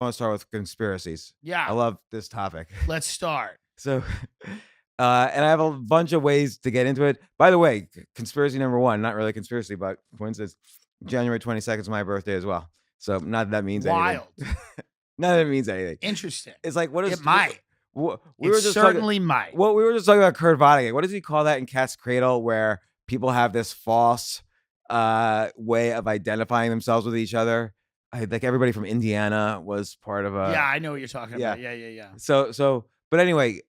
want to start with conspiracies. I Yeah, love this topic. let's start. So, and I have a bunch of ways to get into it. By the way, conspiracy number one, not really conspiracy, but coincidence. January 22nd is my birthday as well. So, not that that means anything. Wild. Not that it means anything. Interesting. It's like, what It is, might. we It were just talking, certainly might. well, we were just talking about Kurt Vonnegut. What does he call that in Cat's Cradle, where people have this false way of identifying themselves with each other? Like everybody from Indiana was part of Yeah, a, I know what you're talking yeah. about. Yeah, yeah, yeah. But anyway,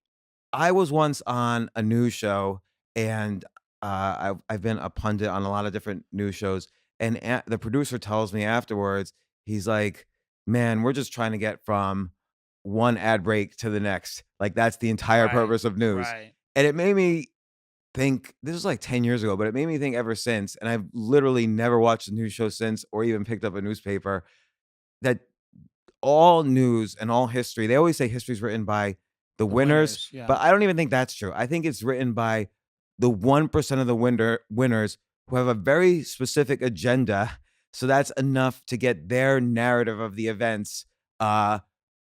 I was once on a news show, and I've been a pundit on a lot of different news shows, and the producer tells me afterwards, he's like, "Man, we're just trying to get from one ad break to the next. Like that's the entire Right. purpose of news." Right. And it made me think. This was like 10 years ago, but it made me think ever since. And I've literally never watched a news show since, or even picked up a newspaper. That all news and all history, they always say history's written by the The winners, winners. Yeah. but I don't even think that's true. I think it's written by the 1% of the winners who have a very specific agenda. So that's enough to get their narrative of the events uh,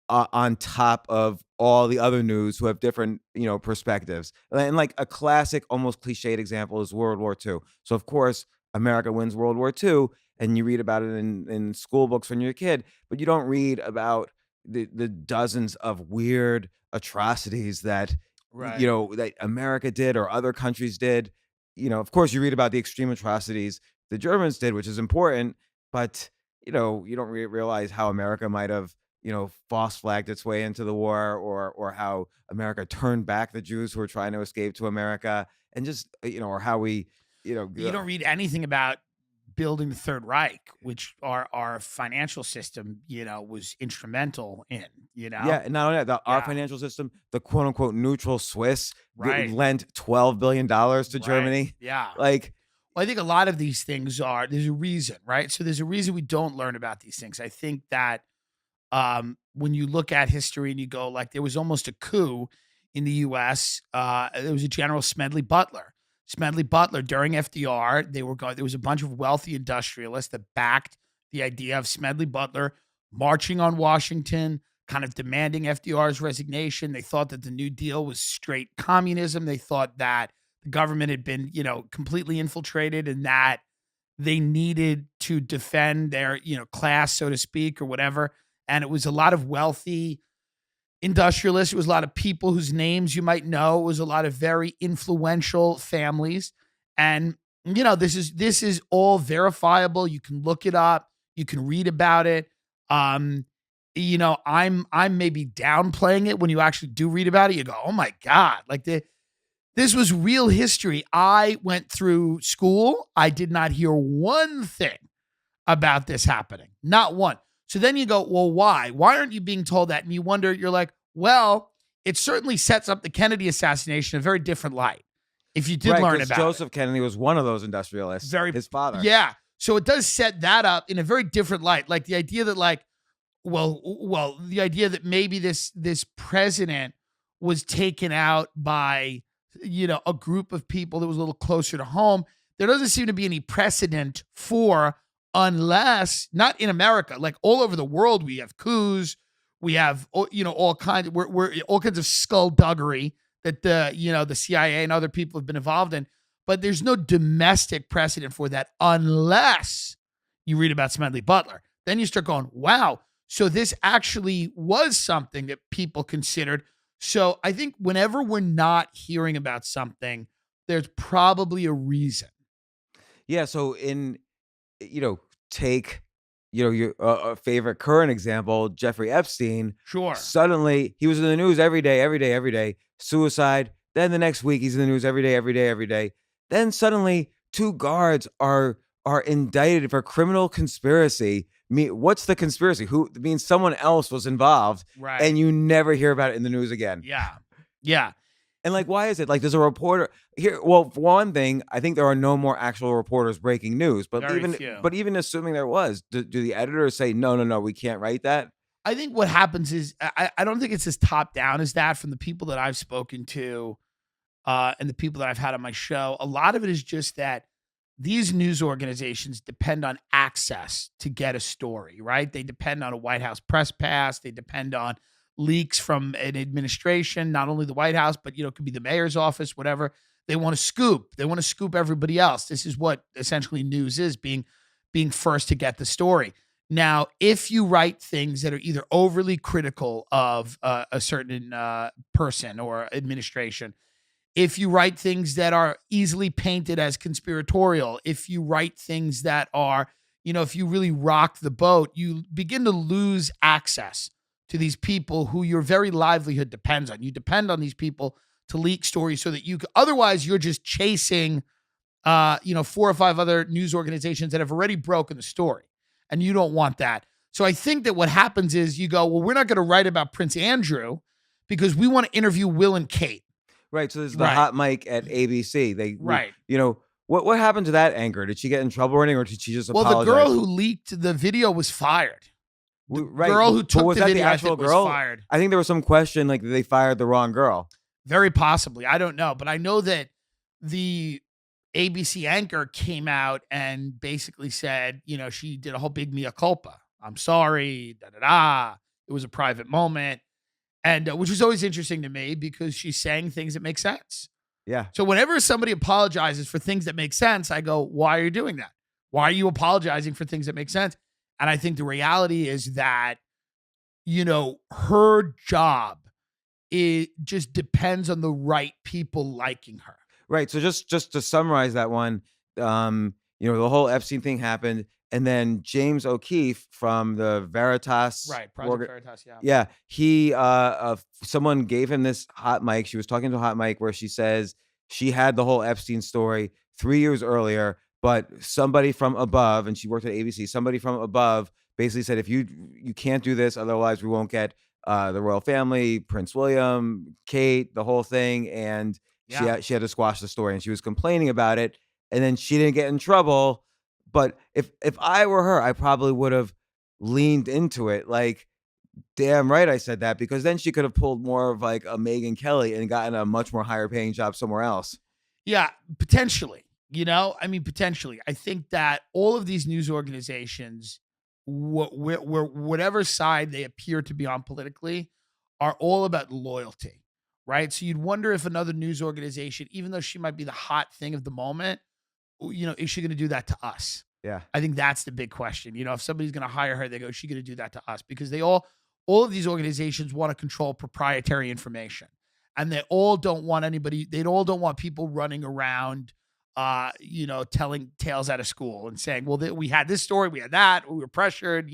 on top of all the other news who have different, perspectives. And like a classic, almost cliched example is World War II. So of course, America wins World War II, and you read about it in school books when you're a kid, but you don't read about the dozens of weird atrocities that Right. that America did or other countries did. Of course, you read about the extreme atrocities the Germans did, which is important, but you don't realize how America might have false flagged its way into the war, or how America turned back the Jews who were trying to escape to America, and just or how we You don't read anything about building the Third Reich, which our financial system, was instrumental in, yeah, and not only that, our Yeah. financial system, the quote unquote neutral Swiss Right. lent $12 billion to Right. Germany. Yeah. Like, Well, I think a lot of these things there's a reason, right? So there's a reason we don't learn about these things. I think that when you look at history and you go like there was almost a coup in the US. There was a General Smedley Butler. Smedley Butler during FDR, there was a bunch of wealthy industrialists that backed the idea of Smedley Butler marching on Washington, kind of demanding FDR's resignation. They thought that the New Deal was straight communism. They thought that the government had been, completely infiltrated and that they needed to defend their, class, so to speak, or whatever. And it was a lot of wealthy industrialists. It was a lot of people whose names you might know. It was a lot of very influential families. And, this is all verifiable. You can look it up. You can read about it. Um, I'm maybe downplaying it when you actually do read about it. You go, oh my God, like this was real history. I went through school. I did not hear one thing about this happening. Not one. So then you go, well, why? Why aren't you being told that? And you wonder, you're like, well, it certainly sets up the Kennedy assassination in a very different light. If you did right, learn because about it. Joseph Kennedy was one of those industrialists, Very, his father. yeah. So it does set that up in a very different light. Like the idea that like, the idea that maybe this president was taken out by, a group of people that was a little closer to home. There doesn't seem to be any precedent for, unless not in America, like all over the world, we have coups, we have all kinds. We're all kinds of skullduggery that the CIA and other people have been involved in, but there's no domestic precedent for that unless you read about Smedley Butler. Then you start going, wow. So this actually was something that people considered. So I think whenever we're not hearing about something, there's probably a reason. Yeah, so take your favorite current example, Jeffrey Epstein. Sure. Suddenly he was in the news every day, every day, every day. Suicide. Then the next week he's in the news every day, every day, every day. Then suddenly two guards are indicted for criminal conspiracy. What's the conspiracy? Who means someone else was involved, Right. and you never hear about it in the news again. Yeah. Yeah. And like, why is it? Like, there's a reporter here. Well, for one thing, I think there are no more actual reporters breaking news. But Very even few. but even assuming there was, do the editors say no, no, no, we can't write that? I think what happens is I don't think it's as top down as that from the people that I've spoken to and the people that I've had on my show. A lot of it is just that these news organizations depend on access to get a story, right? They depend on a White House press pass. They depend on leaks from an administration, not only the White House, but it could be the mayor's office, whatever. They want to scoop. They want to scoop everybody else. This is what essentially news is, being first to get the story. Now, if you write things that are either overly critical of a certain person or administration, if you write things that are easily painted as conspiratorial, if you write things that are, if you really rock the boat, you begin to lose access to these people who your very livelihood depends on. You depend on these people to leak stories so that otherwise you're just chasing, 4 or 5 other news organizations that have already broken the story. And you don't want that. So I think that what happens is you go, well, we're not going to write about Prince Andrew because we want to interview Will and Kate. Right. So there's the hot mic at ABC. Right. What happened to that anchor? Did she get in trouble or anything, or did she just apologize? Well, the girl who leaked the video was fired. The Right. girl who took was the that video the actual was girl? fired. I think there was some question like that they fired the wrong girl. Very possibly. I don't know. But I know that the ABC anchor came out and basically said, she did a whole big mea culpa. I'm sorry, da-da-da. It was a private moment. And which is always interesting to me because she's saying things that make sense. Yeah. So whenever somebody apologizes for things that make sense, I go, why are you doing that? Why are you apologizing for things that make sense? And I think the reality is that, her job, it just depends on the right people liking her. Right. So just to summarize that one, the whole Epstein thing happened, and then James O'Keefe from the Veritas, Right, Project Veritas, yeah. Yeah, he someone gave him this hot mic. She was talking to a hot mic where she says she had the whole Epstein story 3 years earlier, but somebody from above, and she worked at ABC, somebody from above basically said, if you can't do this, otherwise we won't get the royal family, Prince William, Kate, the whole thing, and Yeah. she had to squash the story, and she was complaining about it, and then she didn't get in trouble. But if I were her, I probably would have leaned into it. Like, damn right I said that, because then she could have pulled more of like a Megyn Kelly and gotten a much more higher paying job somewhere else. Yeah, potentially. Potentially. I think that all of these news organizations, whatever side they appear to be on politically, are all about loyalty, right? So you'd wonder if another news organization, even though she might be the hot thing of the moment, is she going to do that to us? Yeah. I think that's the big question. If somebody's going to hire her, they go, is she going to do that to us? Because all of these organizations want to control proprietary information, and they all don't want people running around, telling tales out of school and saying, well, we had this story, we had that, we were pressured.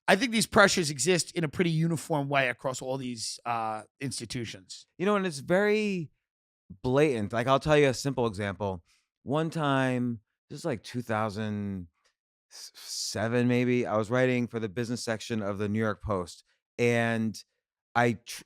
I think these pressures exist in a pretty uniform way across all these institutions. And it's very blatant. Like, I'll tell you a simple example. One time, this is like 2007, maybe, I was writing for the business section of the New York Post, and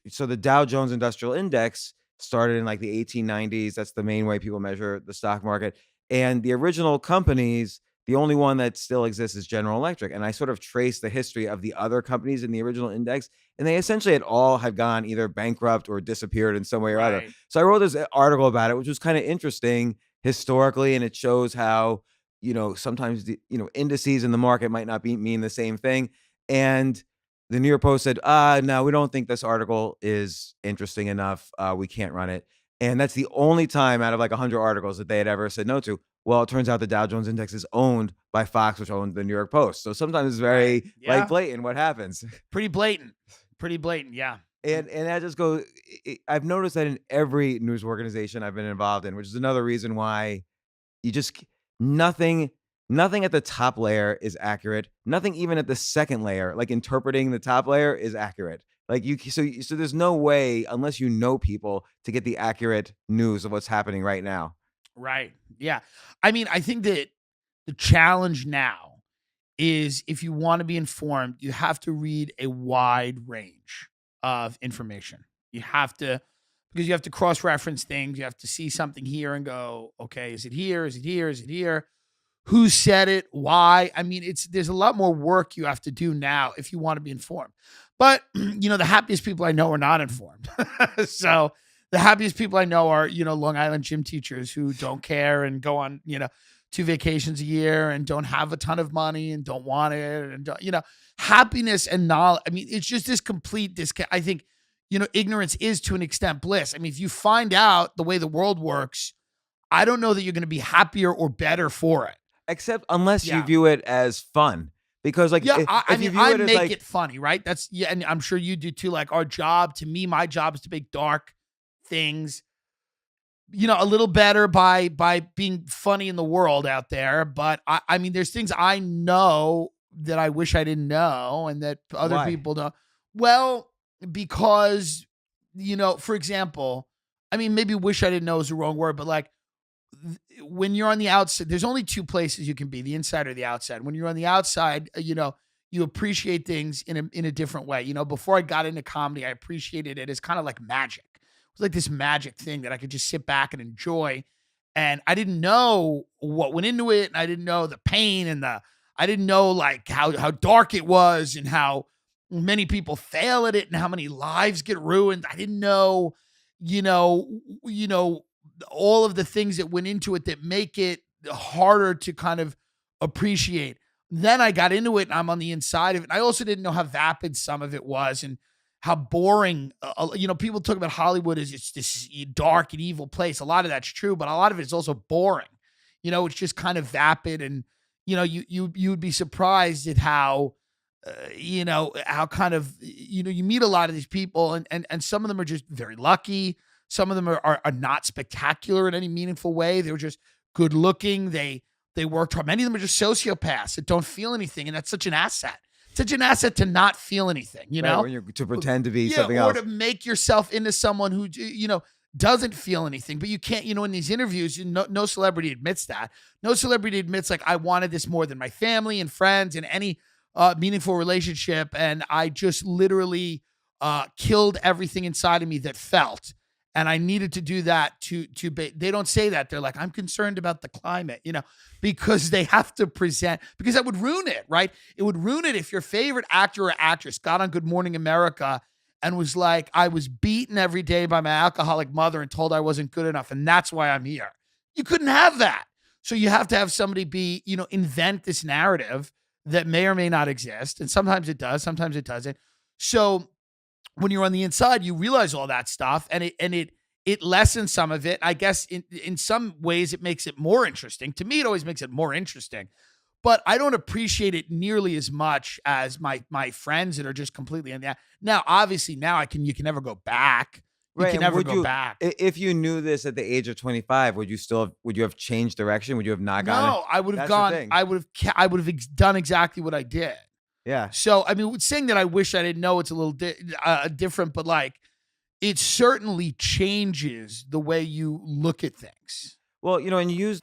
so the Dow Jones Industrial Index started in like the 1890s. That's the main way people measure the stock market. And the original companies, the only one that still exists is General Electric. And I sort of traced the history of the other companies in the original index, and they essentially had gone either bankrupt or disappeared in some way or other. Right. So I wrote this article about it, which was kind of interesting historically, and it shows how, sometimes the, indices in the market might not mean the same thing. And the New York Post said, no, we don't think this article is interesting enough. We can't run it. And that's the only time out of like 100 articles that they had ever said no to. Well, it turns out the Dow Jones Index is owned by Fox, which owns the New York Post. So sometimes it's very like blatant what happens. Pretty blatant, yeah. And that just goes, I've noticed that in every news organization I've been involved in, which is another reason why nothing at the top layer is accurate. Nothing even at the second layer, like interpreting the top layer, is accurate. Like so there's no way, unless you know people, to get the accurate news of what's happening right now. Right. Yeah. I think that the challenge now is, if you want to be informed, you have to read a wide range of information. You have to, because you have to cross-reference things. You have to see something here and go, okay, is it here? Is it here? Is it here? Who said it? Why? There's a lot more work you have to do now if you want to be informed. But, the happiest people I know are not informed. So the happiest people I know are, Long Island gym teachers who don't care and go on, 2 vacations a year and don't have a ton of money and don't want it and don't, happiness and knowledge. I mean, it's just this complete disconnect. I think, ignorance is to an extent bliss. I mean, if you find out the way the world works, I don't know that you're going to be happier or better for it. Except unless you Yeah. view it as fun. Because like Yeah, I if you mean, view I it as make like it funny, right? That's yeah, and I'm sure you do too. Like to me, my job is to make dark things, a little better by being funny in the world out there. But I mean, there's things I know that I wish I didn't know, and that other why? people don't. Well, because for example, I mean, maybe wish I didn't know is the wrong word, but like when you're on the outside, there's only two places you can be, the inside or the outside. When you're on the outside, you appreciate things in a different way. Before I got into comedy, I appreciated it as kind of like magic. It was like this magic thing that I could just sit back and enjoy. And I didn't know what went into it. And I didn't know the pain I didn't know like how dark it was and how many people fail at it and how many lives get ruined. I didn't know, you know, you know, all of the things that went into it that make it harder to kind of appreciate. Then I got into it and I'm on the inside of it. And I also didn't know how vapid some of it was and how boring, people talk about Hollywood as it's this dark and evil place. A lot of that's true, but a lot of it is also boring. It's just kind of vapid and, you would be surprised at how, how kind of, you meet a lot of these people and some of them are just very lucky. Some of them are not spectacular in any meaningful way. They're just good looking. They worked hard. Many of them are just sociopaths that don't feel anything. And that's such an asset. Such an asset to not feel anything, Right, when you're to pretend to be something or else. to make yourself into someone who, doesn't feel anything. But you can't, in these interviews, no celebrity admits that. No celebrity admits like, I wanted this more than my family and friends and any meaningful relationship. And I just literally killed everything inside of me that felt. And I needed to do that they don't say that. They're like, I'm concerned about the climate, because they have to present, because that would ruin it, right? It would ruin it if your favorite actor or actress got on Good Morning America and was like, I was beaten every day by my alcoholic mother and told I wasn't good enough. And that's why I'm here. You couldn't have that. So you have to have somebody invent this narrative that may or may not exist. And sometimes it does, sometimes it doesn't. So when you're on the inside, you realize all that stuff and it lessens some of it. I guess in some ways it makes it more interesting. To me, it always makes it more interesting, but I don't appreciate it nearly as much as my friends that are just completely in that. Now, obviously you can never go back. You Right, can and never go back. If you knew this at the age of 25, would you have changed direction? Would you have not gone? No, I would have That's the gone. thing. I would have done exactly what I did. Yeah. So, I mean, saying that I wish I didn't know, it's a little different, but like, it certainly changes the way you look at things. Well, and you use